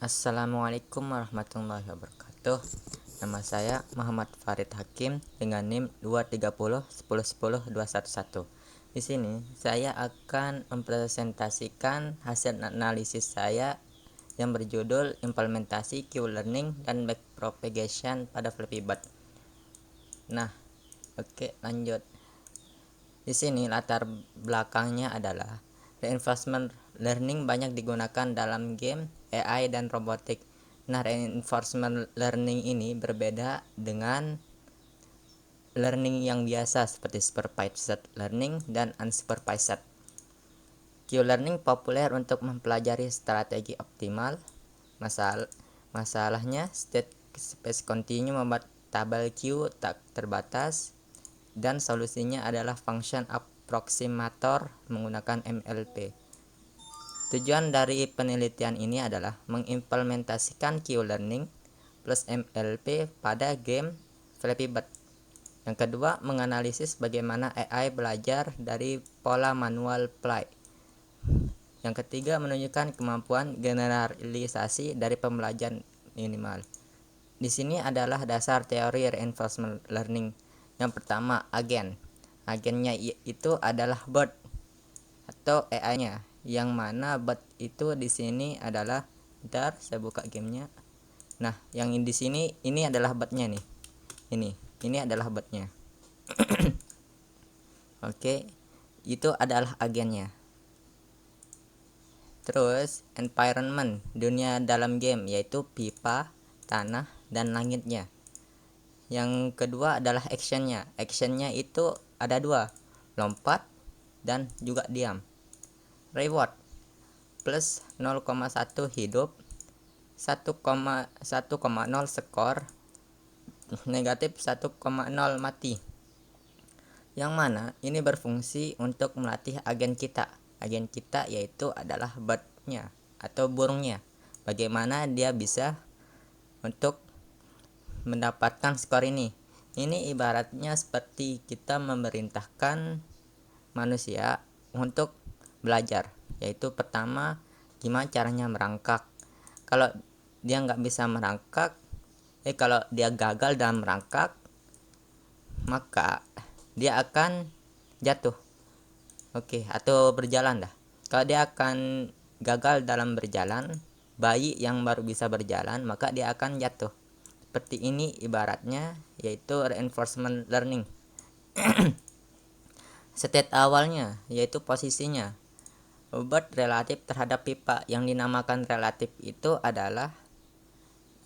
Assalamualaikum warahmatullahi wabarakatuh. Nama saya Muhammad Farid Hakim dengan NIM 230 Di sini saya akan mempresentasikan hasil analisis saya yang berjudul implementasi Q-Learning dan Backpropagation pada Flappy Bird. Nah, oke, lanjut. Di sini latar belakangnya adalah reinforcement learning banyak digunakan dalam game, AI, dan robotik. Nah, reinforcement learning ini berbeda dengan learning yang biasa seperti supervised learning dan unsupervised. Q-learning populer untuk mempelajari strategi optimal. Masalahnya state space continue membuat tabel Q tak terbatas, dan solusinya adalah function approximator menggunakan MLP. Tujuan dari penelitian ini adalah mengimplementasikan Q-Learning plus MLP pada game Flappy Bird. Yang kedua, menganalisis bagaimana AI belajar dari pola manual play. Yang ketiga, menunjukkan kemampuan generalisasi dari pembelajaran minimal. Di sini adalah dasar teori reinforcement learning. Yang pertama, agen. Agennya itu adalah bot atau AI-nya, yang mana bot itu di sini adalah, bentar saya buka gamenya. Nah, yang di sini ini adalah botnya nih. Ini adalah botnya. Oke, itu adalah agennya. Terus environment, dunia dalam game, yaitu pipa, tanah, dan langitnya. Yang kedua adalah actionnya. Actionnya itu ada dua, lompat dan juga diam. Reward plus 0,1 hidup, 1,0 skor, negatif 1,0 mati. Yang mana ini berfungsi untuk melatih agen kita. Agen kita yaitu adalah birdnya atau burungnya. Bagaimana dia bisa untuk mendapatkan skor ini. Ini ibaratnya seperti kita memerintahkan manusia untuk belajar, yaitu pertama gimana caranya merangkak. Kalau dia nggak bisa merangkak, kalau dia gagal dalam merangkak, maka dia akan jatuh. Oke, atau berjalan dah. Kalau dia akan gagal dalam berjalan, bayi yang baru bisa berjalan, maka dia akan jatuh. Seperti ini ibaratnya, yaitu reinforcement learning. State awalnya yaitu posisinya. Bot relatif terhadap pipa. Yang dinamakan relatif itu adalah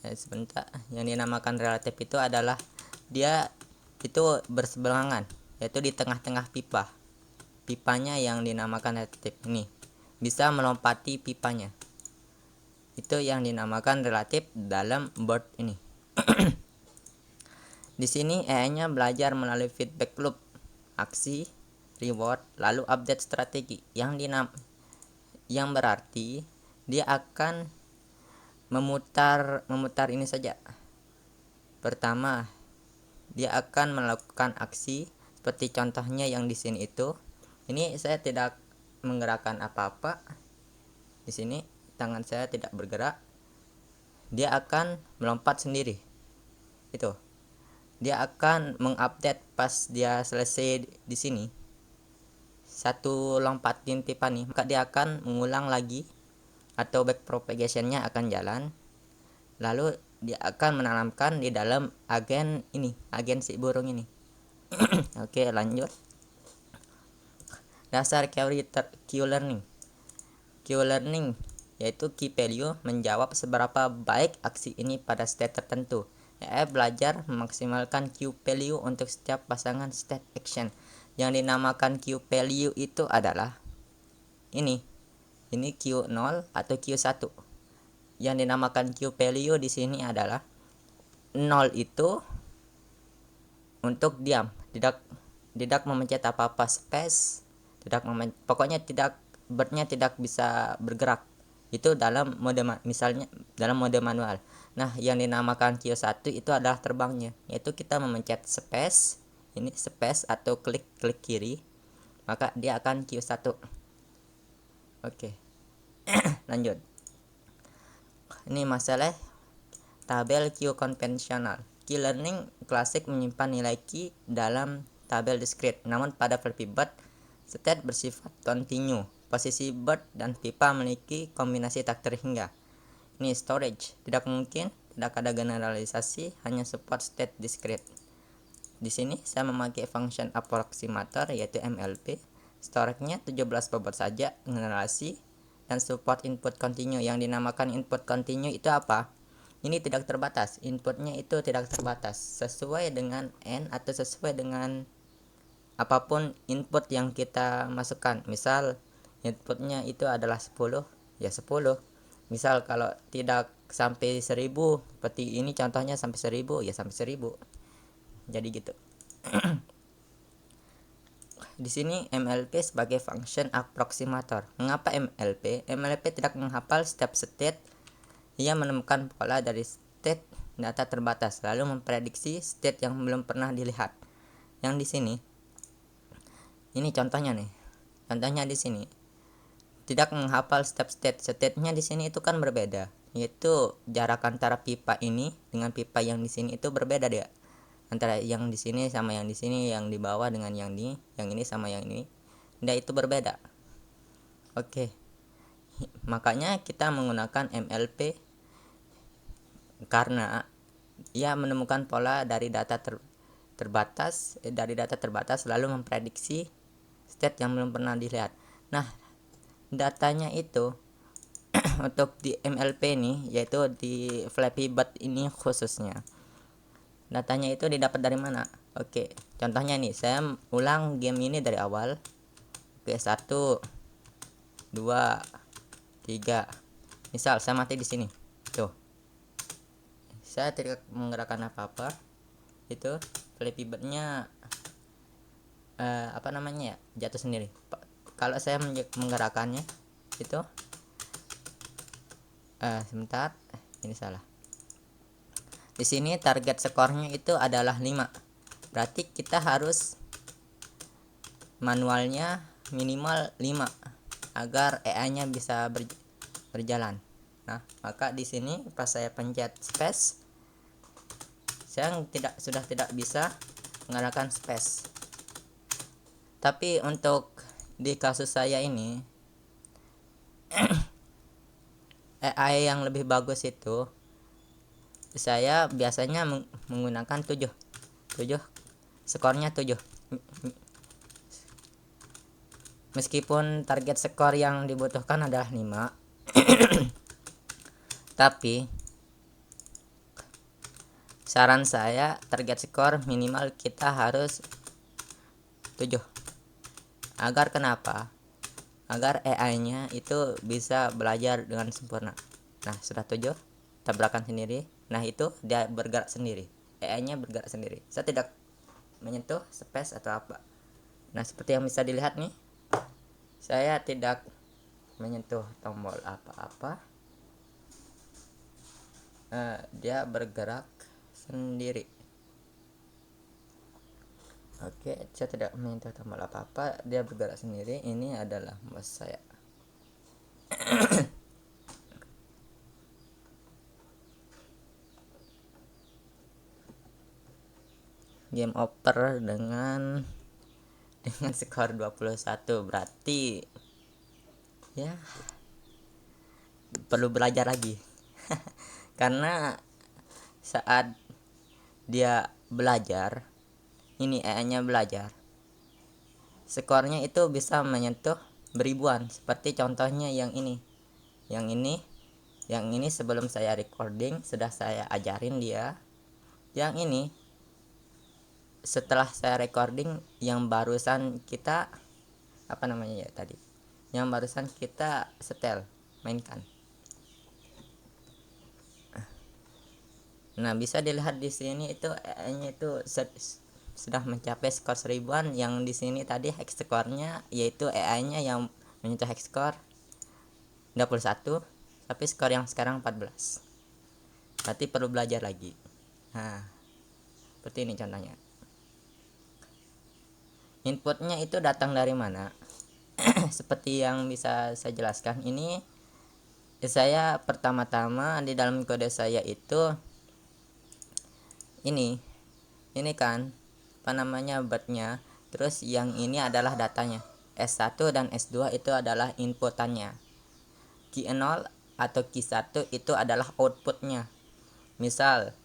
Yang dinamakan relatif itu adalah dia itu berseberangan, yaitu di tengah-tengah pipa. Pipanya yang dinamakan relatif ini bisa melompati pipanya. Itu yang dinamakan relatif dalam bot ini. Di sini AI-nya belajar melalui feedback loop, aksi, reward, lalu update strategi. Yang berarti dia akan memutar ini saja. Pertama, dia akan melakukan aksi seperti contohnya yang di sini itu. Ini saya tidak menggerakkan apa-apa. Di sini tangan saya tidak bergerak. Dia akan melompat sendiri. Itu. Dia akan mengupdate pas dia selesai di sini. Satu lompatin pipa nih, maka dia akan mengulang lagi atau backpropagationnya akan jalan. Lalu dia akan menanamkan di dalam agen ini, agen si burung ini. Oke, lanjut. Dasar teori Q-learning. Q-learning yaitu key value menjawab seberapa baik aksi ini pada state tertentu. AI belajar memaksimalkan Q value untuk setiap pasangan state action. Yang dinamakan Q value itu adalah ini Q0 atau Q1. Yang dinamakan Q value di sini adalah 0 itu untuk diam, tidak memencet apa-apa space, pokoknya birdnya tidak bisa bergerak. Itu dalam mode misalnya dalam mode manual. Nah, yang dinamakan Q1 itu adalah terbangnya, yaitu kita memencet space, ini space atau klik kiri, maka dia akan Q1. Oke. Lanjut. Ini masalah tabel Q konvensional. Q-learning klasik menyimpan nilai Q dalam tabel diskrit, namun pada Flappy Bird state bersifat kontinu. Posisi bird dan pipa memiliki kombinasi tak terhingga. Ini storage, tidak mungkin, tidak ada generalisasi, hanya support state discrete. Di sini saya memakai function approximator yaitu MLP. Storage-nya 17 bobot saja, generasi dan support input continue. Yang dinamakan input continue itu apa? Ini tidak terbatas, inputnya itu tidak terbatas, sesuai dengan n atau sesuai dengan apapun input yang kita masukkan. Misal inputnya itu adalah 10, ya 10. Misal kalau tidak sampai 1000, seperti ini contohnya sampai 1000, ya sampai 1000. Jadi gitu. Di sini MLP sebagai function approximator. Mengapa MLP? MLP tidak menghafal setiap state. Ia menemukan pola dari state data terbatas, lalu memprediksi state yang belum pernah dilihat. Yang di sini, ini contohnya nih. Contohnya di sini tidak menghafal setiap state. State-nya di sini itu kan berbeda, yaitu jarak antara pipa ini dengan pipa yang di sini itu berbeda dia. Antara yang di sini sama yang di sini, yang di bawah dengan yang ini sama yang ini. Dia itu berbeda. Oke. Makanya kita menggunakan MLP karena ia menemukan pola dari data terbatas lalu memprediksi state yang belum pernah dilihat. Nah, datanya itu untuk di MLP ini, yaitu di Flappy Bird ini khususnya, datanya itu didapat dari mana? Oke, contohnya nih, saya ulang game ini dari awal. Oke, 1 2 3. Misal saya mati di sini. Tuh. Saya tidak menggerakkan apa-apa. Itu Flappy Bird-nya apa namanya ya? Jatuh sendiri. Kalau saya menggerakkannya itu sebentar, ini salah. Di sini target skornya itu adalah 5. Berarti kita harus manualnya minimal 5 agar AI-nya bisa berjalan. Nah, maka di sini pas saya pencet space, saya sudah tidak bisa menggunakan space. Tapi untuk di kasus saya ini AI yang lebih bagus itu saya biasanya menggunakan 7. Skornya 7. Meskipun target skor yang dibutuhkan adalah 5. Tapi saran saya target skor minimal kita harus 7. Agar kenapa? Agar AI-nya itu bisa belajar dengan sempurna. Nah, sudah 7, tabrakan sendiri. Nah, itu dia bergerak sendiri. AI-nya bergerak sendiri. Saya tidak menyentuh space atau apa. Nah, seperti yang bisa dilihat nih, saya tidak menyentuh tombol apa-apa. Dia bergerak sendiri. Oke, saya tidak menyentuh tombol apa-apa, dia bergerak sendiri. Ini adalah mouse saya. Game over dengan skor 21. Berarti ya perlu belajar lagi. Karena saat dia belajar, ini AI-nya belajar, skornya itu bisa menyentuh beribuan. Seperti contohnya yang ini. Yang ini sebelum saya recording sudah saya ajarin dia. Yang ini setelah saya recording, yang barusan kita apa namanya ya tadi, yang barusan kita setel mainkan. Nah, bisa dilihat di sini itu AI-nya itu sudah mencapai skor 1000-an. Yang di sini tadi hex skornya, yaitu AI-nya yang menyentuh hex skor 21, tapi skor yang sekarang 14. Berarti perlu belajar lagi. Nah, seperti ini contohnya. Inputnya itu datang dari mana? Seperti yang bisa saya jelaskan, ini Saya pertama-tama di dalam kode saya itu ini kan apa namanya batnya, terus yang ini adalah datanya. S1 dan S2 itu adalah inputannya, Q0 atau Q1 itu adalah outputnya. Misal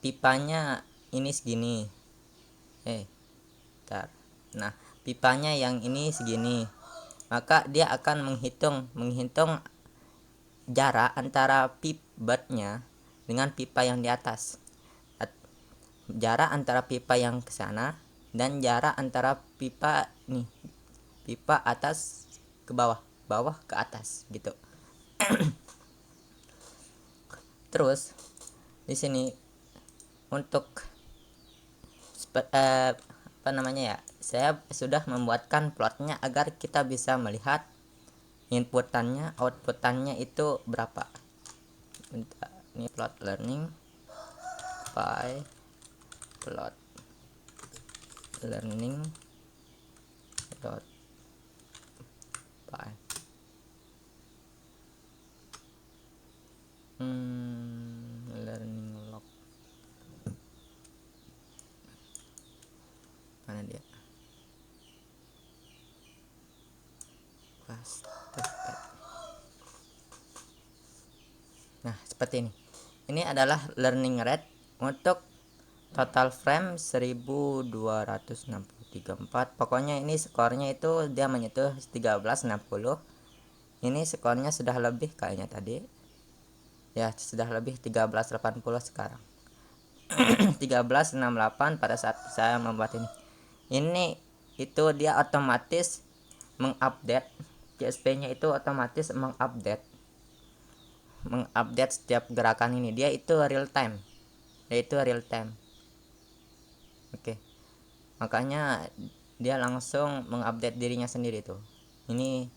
pipanya ini segini, ntar. Nah, pipanya yang ini segini, maka dia akan menghitung jarak antara batnya dengan pipa yang di atas, jarak antara pipa yang ke sana dan jarak antara pipa atas ke bawah, bawah ke atas gitu. Terus di sini untuk apa namanya ya, saya sudah membuatkan plotnya agar kita bisa melihat inputannya outputannya itu berapa. Bentar, ini plot learning by plot learning dot by learning log, mana dia, nah seperti ini adalah learning rate untuk total frame 1263.4. Pokoknya ini skornya itu dia menyentuh 1360. Ini skornya sudah lebih kayaknya tadi ya, sudah lebih 1380 sekarang. 1368 pada saat saya membuat ini itu dia otomatis mengupdate CSP-nya, itu otomatis mengupdate setiap gerakan ini. Dia itu real time. Oke. Makanya dia langsung mengupdate dirinya sendiri tuh. Ini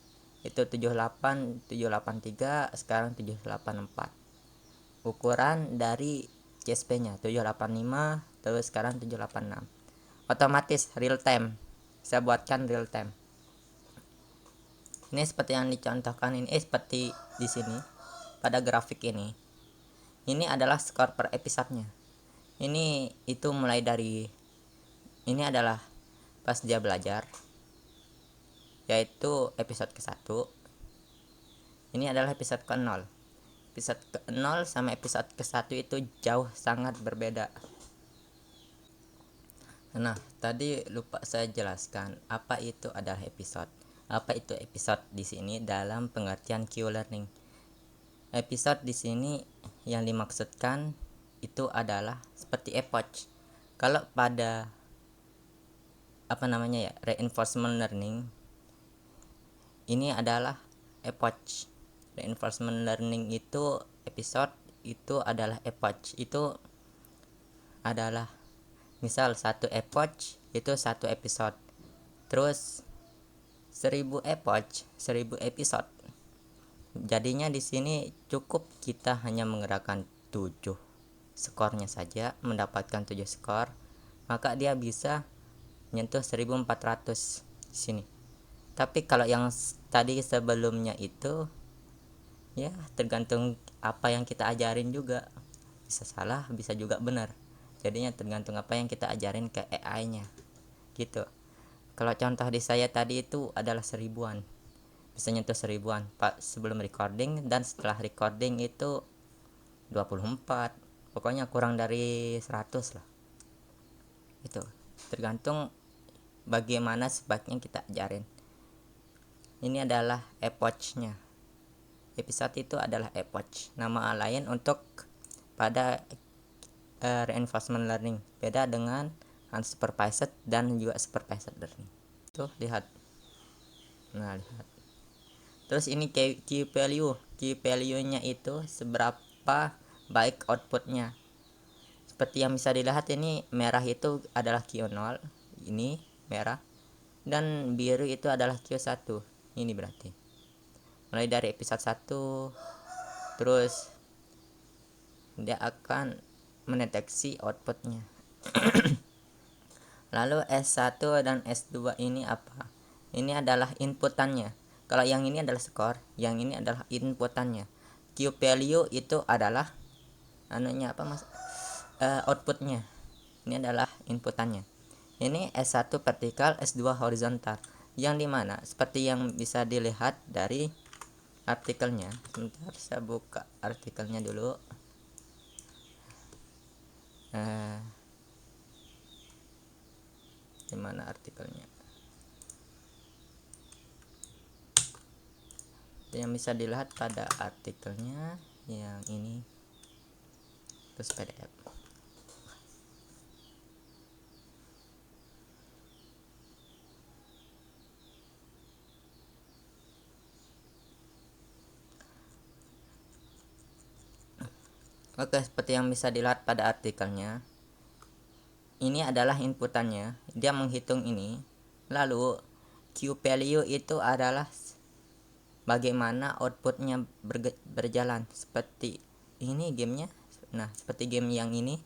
itu 783, sekarang 784. Ukuran dari CSP-nya 785, terus sekarang 786. Otomatis real time. Saya buatkan real time. Ini seperti yang dicontohkan ini, seperti di sini pada grafik ini. Ini adalah skor per episodenya. Ini itu mulai dari ini adalah pas dia belajar, yaitu episode ke-1. Ini adalah episode ke-0. Episode ke-0 sama episode ke-1 itu jauh sangat berbeda. Nah, tadi lupa saya jelaskan apa itu adalah episode. Apa itu episode di sini dalam pengertian Q-learning. Episode di sini yang dimaksudkan itu adalah seperti epoch. Kalau pada apa namanya ya, reinforcement learning, ini adalah epoch. Reinforcement learning itu episode, itu adalah epoch. Itu adalah misal satu epoch itu satu episode. Terus 1000 epoch 1000 episode. Jadinya di sini cukup kita hanya menggerakkan 7 skornya saja, mendapatkan 7 skor, maka dia bisa nyentuh 1400 di sini. Tapi kalau yang tadi sebelumnya itu ya tergantung apa yang kita ajarin juga, bisa salah bisa juga benar. Jadinya tergantung apa yang kita ajarin ke AI-nya gitu. Kalau contoh di saya tadi itu adalah 1000-an, bisa nyentuh 1000-an pak sebelum recording, dan setelah recording itu 24. Pokoknya kurang dari 100 lah. Itu tergantung bagaimana sebaiknya kita ajarin. Ini adalah epoch-nya. Episode itu adalah epoch, nama lain untuk pada reinforcement learning. Beda dengan unsupervised dan juga supervised learning. Tuh lihat. Nah, lihat. Terus ini key value. Key value-nya itu seberapa baik outputnya. Seperti yang bisa dilihat ini merah itu adalah Q0, ini merah, dan biru itu adalah Q1. Ini berarti mulai dari episode 1 terus dia akan mendeteksi outputnya. Lalu S1 dan S2 ini apa? Ini adalah inputannya. Kalau yang ini adalah skor, yang ini adalah inputannya. Q value itu adalah anunya apa mas? Outputnya. Ini adalah inputannya. Ini S1 vertikal, S2 horizontal. Yang dimana seperti yang bisa dilihat dari artikelnya. Sebentar saya buka artikelnya dulu. Dimana artikelnya? Yang bisa dilihat pada artikelnya yang ini, terus PDF. Oke, seperti yang bisa dilihat pada artikelnya, ini adalah inputannya, dia menghitung ini. Lalu Q value itu adalah bagaimana outputnya berjalan. Seperti ini gamenya. Nah, seperti game yang ini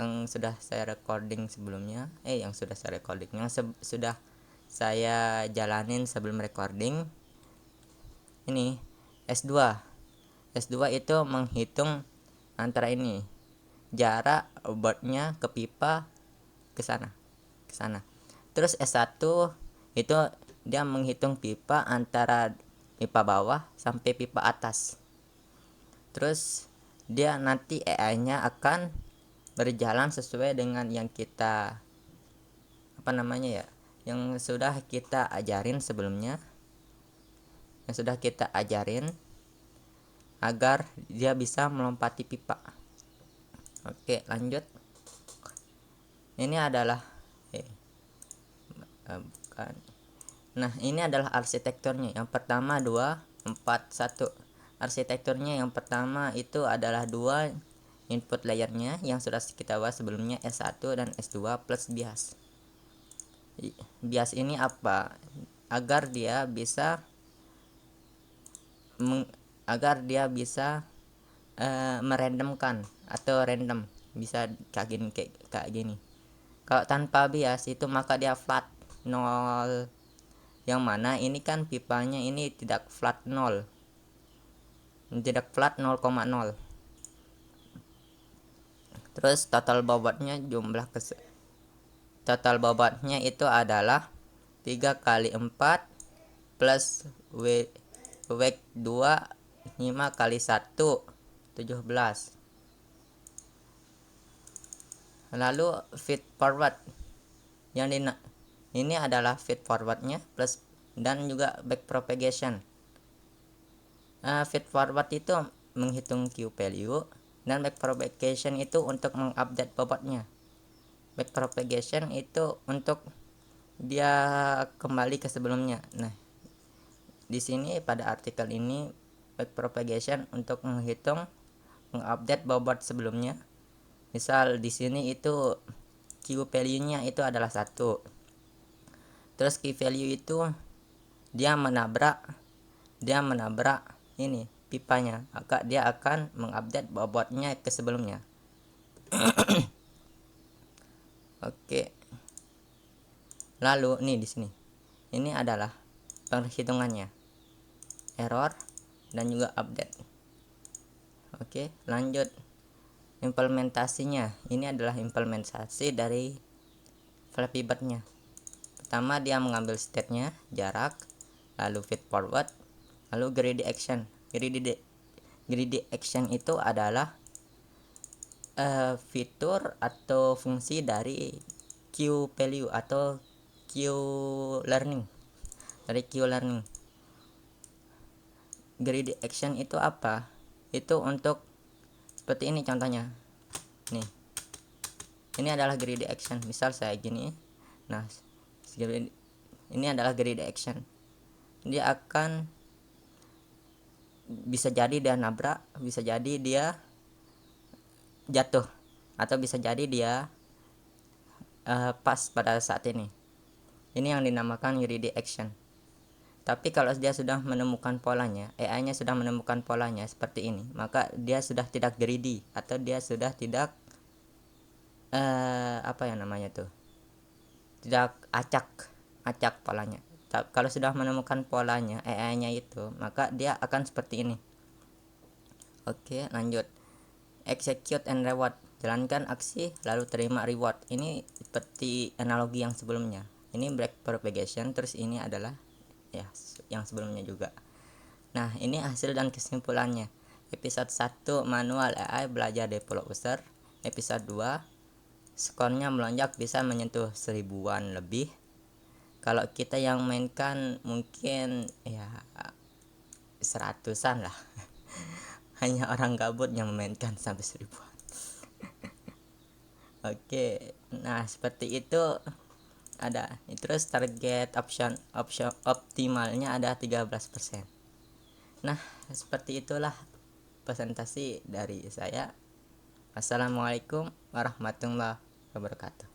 yang sudah saya recording sebelumnya, yang sudah saya recording, yang sudah saya jalanin sebelum recording. Ini S2 itu menghitung antara ini jarak obatnya ke pipa ke sana. Terus S1 itu dia menghitung pipa antara pipa bawah sampai pipa atas. Terus dia nanti AI-nya akan berjalan sesuai dengan yang kita yang sudah kita ajarin sebelumnya, agar dia bisa melompati pipa. Oke, lanjut. Ini adalah bukan. Nah, ini adalah arsitekturnya. Yang pertama 2 4 1. Arsitekturnya yang pertama itu adalah 2 input layernya yang sudah kita bahas sebelumnya, S1 dan S2 plus bias. Bias ini apa? Agar dia bisa merandomkan atau random, bisa kayak gini. Kalau tanpa bias itu maka dia flat 0, yang mana ini kan pipanya ini tidak flat 0, 0,0. Terus total bobotnya itu adalah 3 kali 4 plus weight 2 5 kali 1 17. Lalu feed forward ini adalah feed forwardnya plus dan juga back propagation. Feed forward itu menghitung Q value dan back propagation itu untuk mengupdate bobotnya. Back propagation itu untuk dia kembali ke sebelumnya. Nah, di sini pada artikel ini back propagation untuk mengupdate bobot sebelumnya. Misal di sini itu Q value-nya itu adalah 1. Terus Q value itu dia menabrak ini pipanya, maka dia akan mengupdate bobotnya ke sebelumnya. Oke. Lalu nih di sini. Ini adalah perhitungannya. Error dan juga update. Oke, lanjut. Implementasinya. Ini adalah implementasi dari Flappy Bird-nya. Pertama dia mengambil state-nya, jarak, lalu feed forward, lalu greedy action. Greedy action itu adalah fitur atau fungsi dari Q value atau Q learning. Greedy action itu apa? Itu untuk seperti ini contohnya. Nih. Ini adalah greedy action. Misal saya gini. Nah, ini adalah greedy action. Dia akan bisa jadi dia nabrak, bisa jadi dia jatuh, atau bisa jadi dia pas pada saat ini. Ini yang dinamakan greedy action. Tapi kalau dia sudah menemukan polanya, AI-nya sudah menemukan polanya seperti ini, maka dia sudah tidak greedy atau dia sudah tidak tidak acak polanya. Kalau sudah menemukan polanya AI-nya itu, maka dia akan seperti ini. Oke, lanjut. Execute and reward. Jalankan aksi lalu terima reward. Ini seperti analogi yang sebelumnya. Ini break propagation, terus ini adalah ya yang sebelumnya juga. Nah, ini hasil dan kesimpulannya. Episode 1 manual AI belajar developer. Episode 2 skornya melonjak bisa menyentuh 1000-an lebih. Kalau kita yang mainkan mungkin ya 100-an lah. Hanya orang gabut yang memainkan sampai 1000-an. Oke, nah seperti itu ada. Terus target option optimalnya ada 13%. Nah, seperti itulah presentasi dari saya. Assalamualaikum warahmatullahi wabarakatuh.